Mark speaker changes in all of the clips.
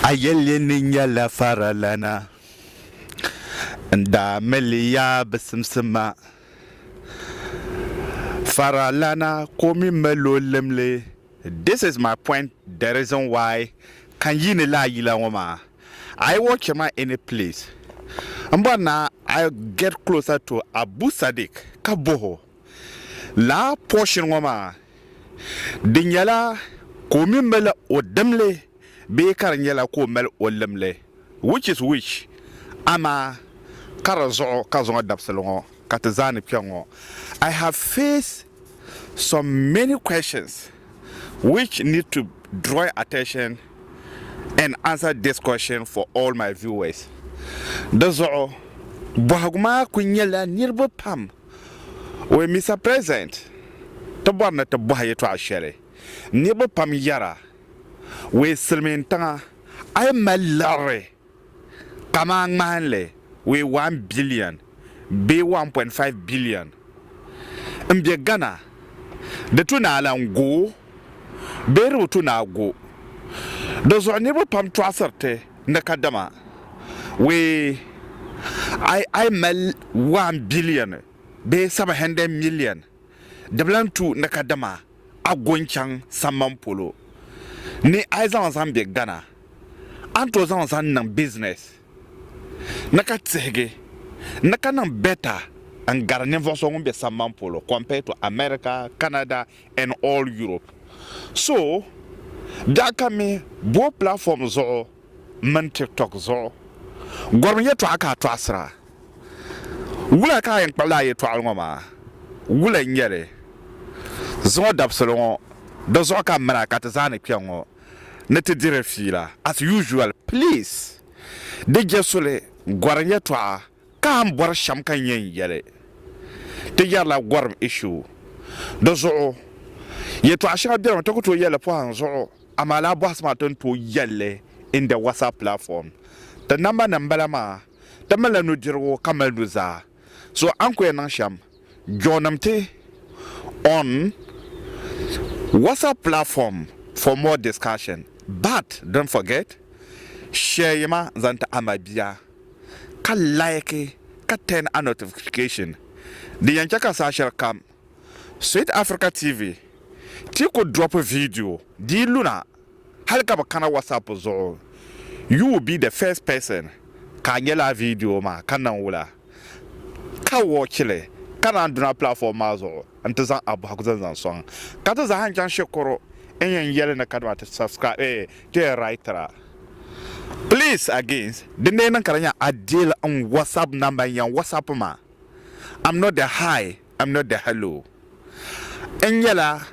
Speaker 1: ayelini la faralana nda meliya bisimsima faralana komi melolemle. This is my point, the reason why can you la yila woma I watch him any place but now I get closer to Abu Sadiq Kaboho la portion woma dinyala komi mele odemle be karanyala ko mel olemle which is which ama karazo kazonga dapselongo katazani piango. I have faced so many questions which need to draw attention and answer this question for all my viewers. Dozo bahaguma kunyela nirbo pam we Mr. President tabwana tabaye to ashere nirbo pam yara we silmintanga ay malare kama manle we 1 billion be 1.5 billion mbye Ghana de tuna ala ngo beru tuna go dozo nirbo pam twaserte nakadama we I mal 1 billion be 700 million deblan tu nakadama agonchang samampolo ni aizan zambe Ghana anto zan nan business nakatsege nakanan better and garden vosong be samampolo compared to America, Canada and all Europe. So that can me bo platforms zo man TikTok zo gormye to aka to asra wula ka yen kpala ye to alngoma wula nyere zo dapselon do zo ka mara katazane piango nete dire fila as usual please de jesole gormye to ka mbor sham kan yen yere te yalla gorm issue do zo ye to asha bia to ko yele po anzo amala boss ma ton to yelle in the WhatsApp platform. The number ma the mala no dirwo kamal duza. So anko en sham jonamte on WhatsApp platform for more discussion. But don't forget share yama zanta amabia ka like ka turn a notification. The yanchaka sa share kam Sweet Africa TV Tiko drop a video di luna halka bakana WhatsApp zo you will be the first person kanyela video ma kana wula ka watch le kana anduna platform mazo antazan abu hakuzan song kata za hanjan shekoro enyen yele na kadwa to subscribe to writer please again the name karanya adil on WhatsApp number yan WhatsApp ma I'm not the hi, I'm not the hello enyela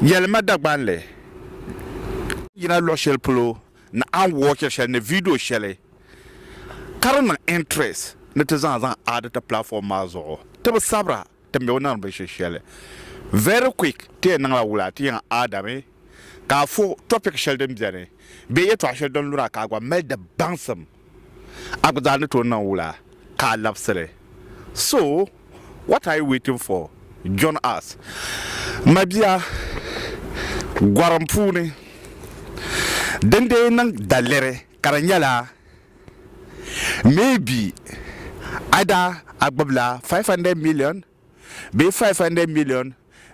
Speaker 1: yelma dagbanle yina lo shel plo na an watch shel na video shele karana interest na tazan add the platform mazo te sabra te me wona be shele very quick te na wula te yan adame ka fo topic shel dem jare be ye to shel don lura ka gwa mel de bansam agudane to na wula ka lapsere. So what are you waiting for? Join us. Mabia Guarampune Dende nang dalere Karanyala maybe Ada Agbabla 500 million be 500 million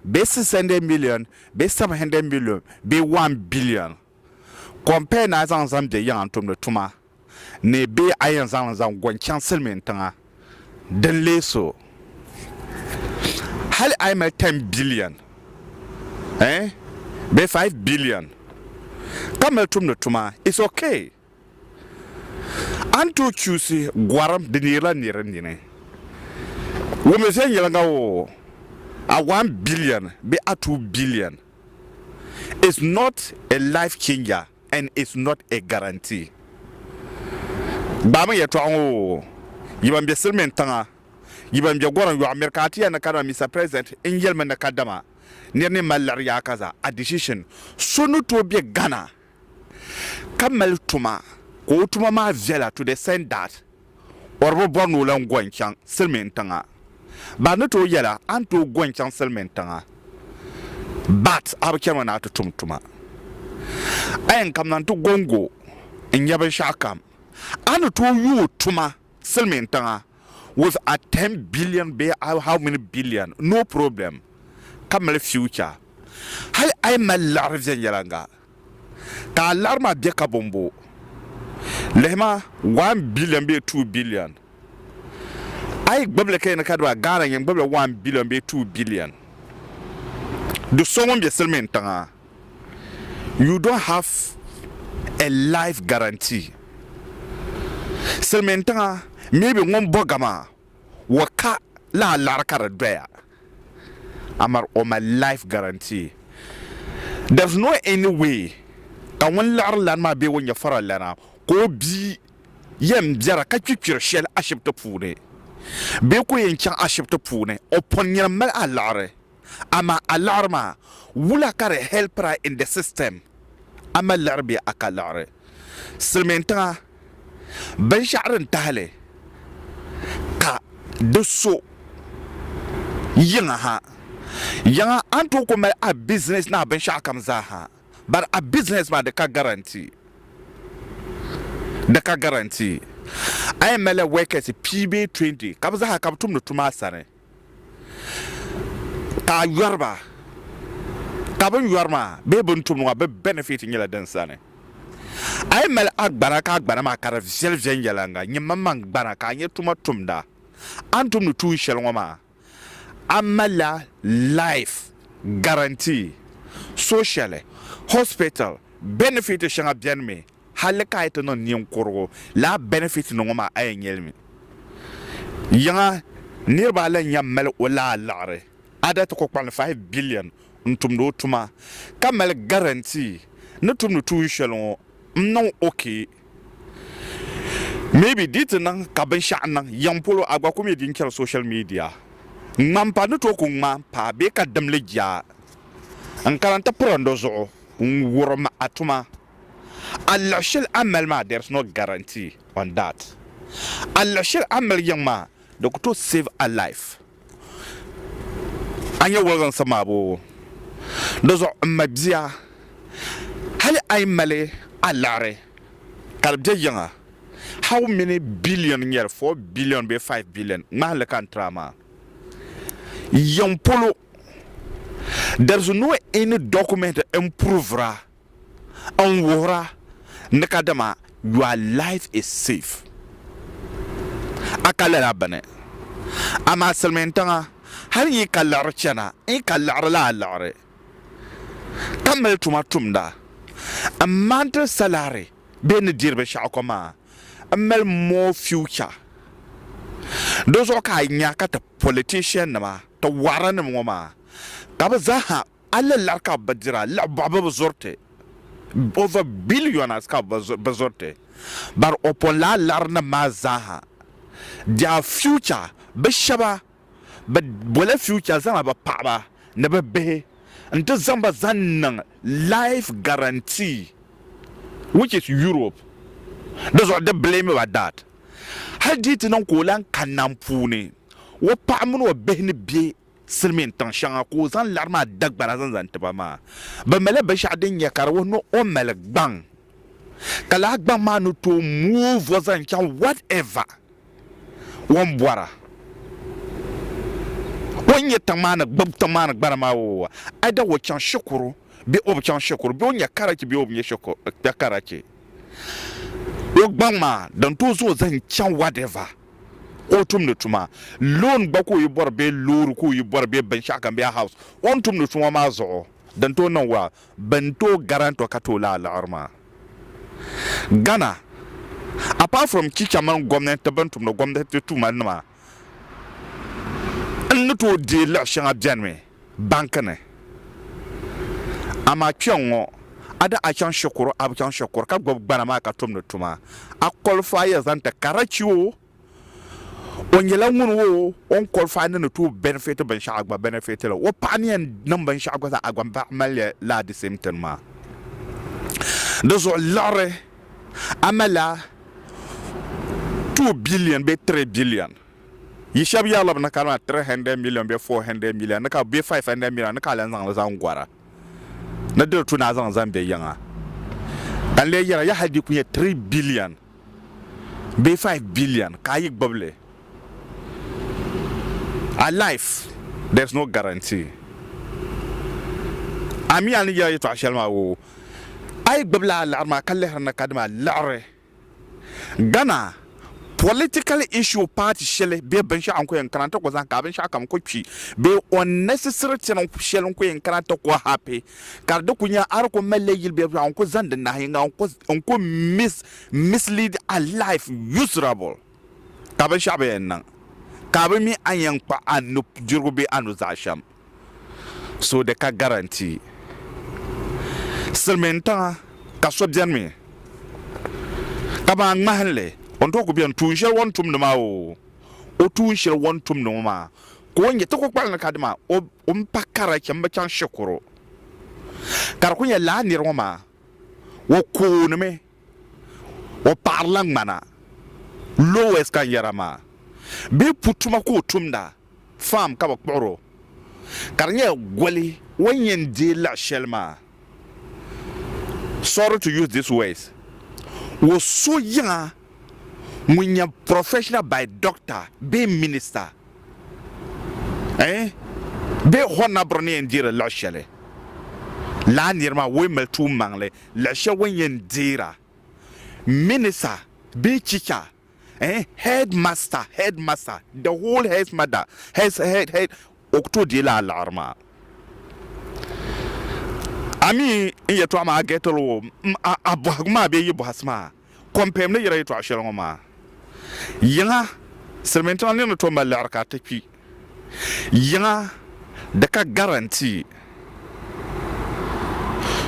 Speaker 1: be 600 million be 700 million be 1 billion compare na zan de yan tom de tuma ne be ayan zan gwanchan selmentanga den leso hal I'm at 10 billion be 5 billion come tum no tuma it's okay anto choose guaram de nira nire wo me say yelanga wo a 1 billion be a 2 billion it's not a life changer and it's not a guarantee ba me yeto an yibam be selmentanga yibam be goran yo America ati na kana Mr. President in yelma na kadama ne malaria kaza a decision sonu to be Ghana kamal tuma ko tuma ma vela to the send that or bo no lan gwanchan selmentanga ba no to yela anto gwanchan selmentanga but abakema na to tumtuma ayen kam nan to gongo in yaban shakam anu to you tuma silmintanga with a 10 billion be how many billion no problem kamal future hal ay malar yalanga ka alarma be ka bombo lehma 1 billion be 2 billion ay gbable kay na kadwa gara yang gbable 1 billion be 2 billion do someone be silmintanga you don't have a life guarantee silmintanga maybe ngom bogama waka la larkar doya amar o my life guarantee there's no any way ka won lar lan ma be won ya fara lana ko bi yem biara ka twitwir shel ashipta pune be ko yen chan ashipta pune o ponyer mal alare ama alarma wula kare helper in the system ama larbi akalare silmenta ban sha'ran tahle ka duso yinga anto ko mal a business na ban sha'a kam zaha but a business ma da ka guarantee I am a workers PB20 kabza ha kabtum no tuma sare ka yorba kabun yorma be buntum no be benefit nyela dan sane I am agbara ma kara visel venjelanga nyamman gbara ka nye tuma tumda antum no tu shelwama amala life guarantee social hospital benefit shanga bienme halaka ito no niyong kuro la benefit no ma ay nyelmi yanga nirba la nyamel wala lare ada to ko 5 billion ntum do tuma kamal guarantee nutum no tuition no okay maybe dit nan kaban sha'nan yampolo agwa ko me din social media mampa no to ko ma pa be ka damle ja an karanta prondo zo worma atuma Allah shall amal ma there's no guarantee on that Allah shall amal yang ma the to save a life anya wagan sama bo dozo mabia hal ay male alare kalbje yanga how many billion year 4 billion be 5 billion ma le kan trama yampolo there's no any document improvera on wora nakadama your life is safe akala bane ama salmentanga har yi kallar chana e kallar la lare kamal tumda amanta salary ben dirbe shakoma amal more future dozo ka nyaka ta politician nama ta waran ngoma kabazaha alla larka badira la baba bazorte over billionaires ka bazorte bar upon la larna mazaha their future bishaba but wala future zama ba paba na be nta zamba zannan life guarantee which is Europe. That's what they blame about that. How did you know Kolan Kanampuni? What Pamun or Behni be Silmin Tanshanga Kozan Larma Dag Barazan and Tabama. But Mele Beshadin Yakaro no o Melek Bang. Kalakba Manu to move was and whatever. One water. When you tamana, Bob Tamana Baramao, I don't watch on Shokuru. Be obchan shokor be onya karachi be obnya shoko ta karachi yogbama dan to zo zan chan whatever otum no tuma loan gbako yibor be luru ko yibor be ban shaka be house ontum no tuma ma zo dan to nan wa banto garanto katola la arma Ghana apart from kichaman government bantum no government tuma na an to de la shanga janme bankane ama kyongo ada achan shokoro abchan shokoro ka gbana ma ka tomno tuma a qualify zanta karachiwo onyela ngunu on qualify na to benefit ban shagba benefit lo wo panian nan ban shagba za agwa ba mal la the same time ma dozo lore amala 2 billion be 3 billion yishab yalla na kana 300 million be 400 million na ka be 500 million na ka lan zan ngwara na dir tuna zan be yanga kan le yara ya hadi kunya 3 billion be 5 billion ka yi gbable a life there's no guarantee ami an ya to ashelma wo ay gbabla alarma kalle harna kadma lare Ghana political issue party shele be ban sha an ko yan karanta ko zan ka ban sha kam ko kwi be unnecessary tin shele ko yan karanta ko happy kar da kunya ar ko mele yil be an ko zan da na hin an ko mislead a life usurable ka ban sha be nan ka ban mi an yan pa an no jirgo anu za sham so de ka guarantee Selmenta ka sobjan mi ka ba ngmahle on to ko bian tun shel won tum ma o tun shel won tum no ma ko nye to ko kwal na kadma o mpakara kyamba chan shukuro kar kunya la ni roma wo ko ne me o parlang mana lowes kan yarama be putuma ko tumda fam ka ba kporo kar nye gwali wanyen de la shelma. Sorry to use these words. Was so young when you're professional by doctor, be minister. Be honorable and dear Lashele. Land near my women too mangle, Lasha when dear. Minister, be teacher, headmaster, the whole headmaster, head, Octo de la alarma. Ami in to ma getolo abogma be yibo hasma kompem ne yere to ashelon ma yanga sermentan ne to malar ka tafi yanga da ka guarantee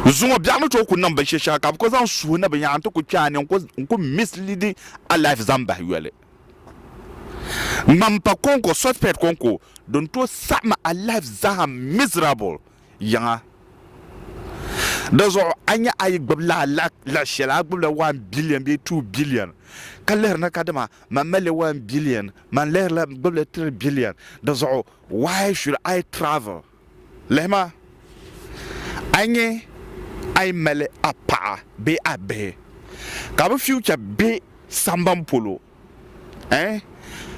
Speaker 1: zuwa biya to ku nan ba shesha ka ko zan su na ban to ku kyane ko misleading a life zamba yuele mampa konko suspect konko don to sama a life zam miserable yanga Dozo anya ay gbabla la shela gbabla 1 billion be 2 billion kaler na kadama mamele 1 billion man ler la gbabla 3 billion dozo why should I travel lema anye ay mele apa be abe ka bu future be sambam polo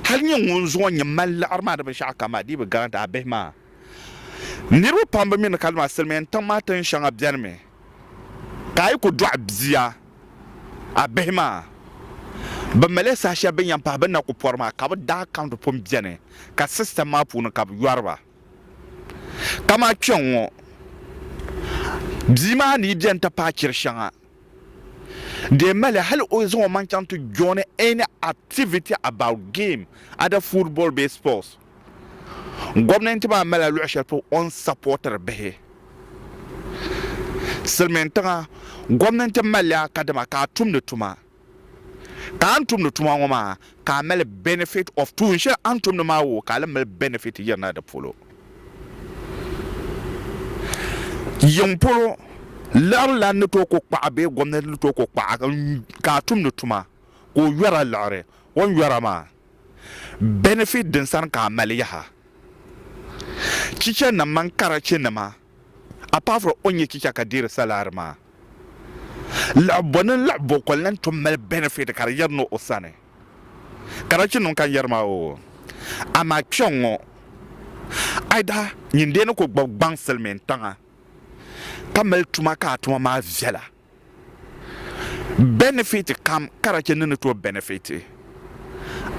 Speaker 1: hal nya ngonzo nya mal armada be shaka ma di be garanta abe ma Niru pamba mi na kalma selmen tamatan shanga bianme kai ko do abzia abehma ba mele sa sha ben yampa ben na ko porma ka ba da account pom biane ka system map no ka yuarba kama kyonwo bzima ni bian ta pa kirshanga de mele hal o zo man kan to join any activity about game other football based sports Government ba mala lu'ashar po on supporter behe selmenta government mala kadama ka tumne tuma ka antumne tuma ngoma ka mele benefit of two insha antumne mawo ka mele benefit yana da polo yompolo la ne to ko pa be government to ko pa ka tumne tuma ko yara lare won yara ma benefit din san ka mele yaha Chicha na mankara chinama apart from onye chicha kadire salarma la bonan la bokolan to mel benefit kar yarno osane karachi non kan yarma o ama kyongo aida nyinde no ko gbang selmen tanga kamel tumaka tuma ma vela benefit kam karachi no to benefit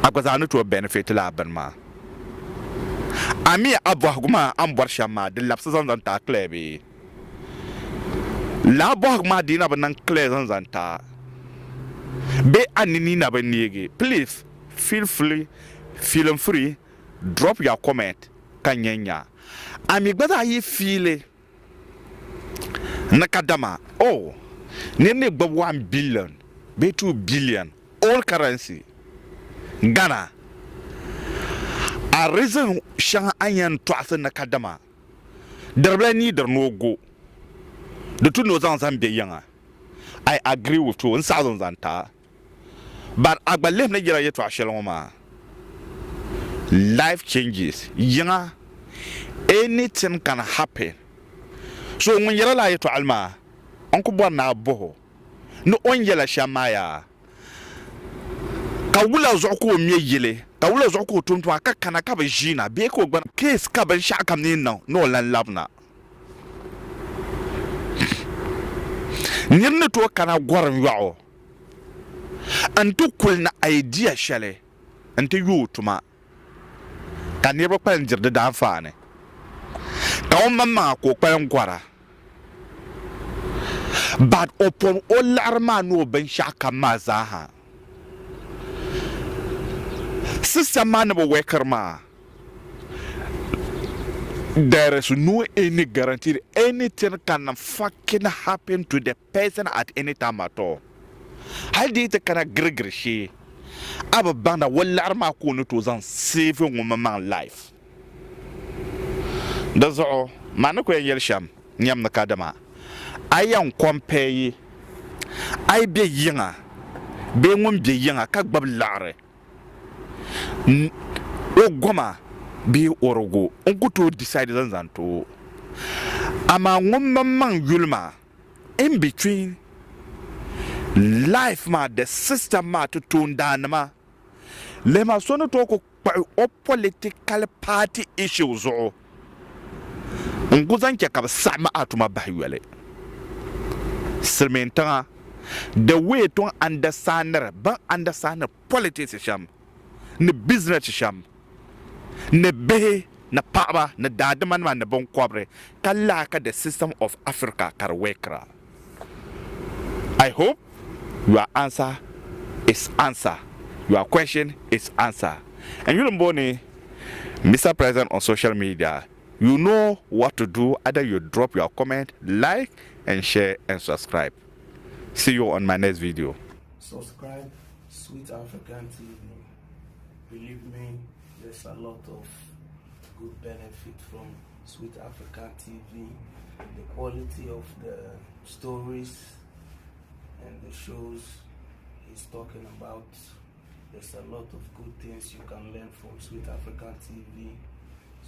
Speaker 1: agwaza no to benefit la banma Ami abwaguma amborshama de lapsa zanzanta klebe la bwaguma dina banan kle zanzanta be anini na banege please feel free drop your comment kanyenya ami gbada yi file nakadama oh nene gbo 1 billion be 2 billion all currency Ghana a reason shan anyan twasan na kadama darbla ni dar no go the two no zan be yanga I agree with you in thousand zanta but agbalem na gira yeto asheloma life changes yanga anything can happen so when yara la yeto alma onko bo na boho no on yela shamaya ka wula zoko mi yele ka wula zoko tumtu aka kana ka ba jina be ko gban case ka ban sha kam ni no lan labna nirne to kana gwaran yawo antu kulna idea shale antu yutuma ka nirba kwan jirde da fane ka o mamma ko kwan gwara but upon all arma no ban shaka mazaha sister man of worker ma there is no any guarantee anything can fucking happen to the person at any time at all. How did it kind of grigrishi aba banda wala arma ko no to zan save woman life. That's all man ko yel sham nyam na kadama ayan compare ay be yinga be ngum be yinga ka gbab lare o goma be orogo on to decide zanto ama ngum man yulma in between life ma the system ma to tune down ma le ma so no to ko political party issues o nguzan ke ka sama atuma bahiwele Sermenta the way to understand politics sham ne business sham ne be na paba na dadaman man na bon kwabre kala ka the system of Africa karwekra. I hope your answer is answer, your question is answer. And you don't Mr. President on social media, you know what to do. Either you drop your comment, like and share and subscribe. See you on my next video.
Speaker 2: Subscribe Sweet African TV. Believe me, there's a lot of good benefit from Sweet African TV. The quality of the stories and the shows he's talking about. There's a lot of good things you can learn from Sweet African TV.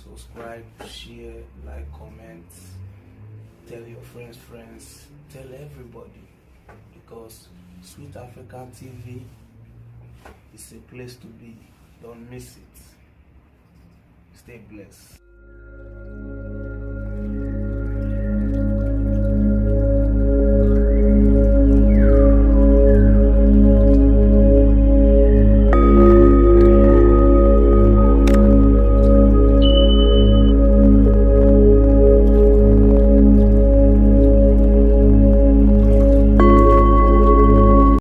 Speaker 2: Subscribe, share, like, comment, tell your friends, tell everybody, because Sweet African TV is a place to be. Don't miss it. Stay blessed.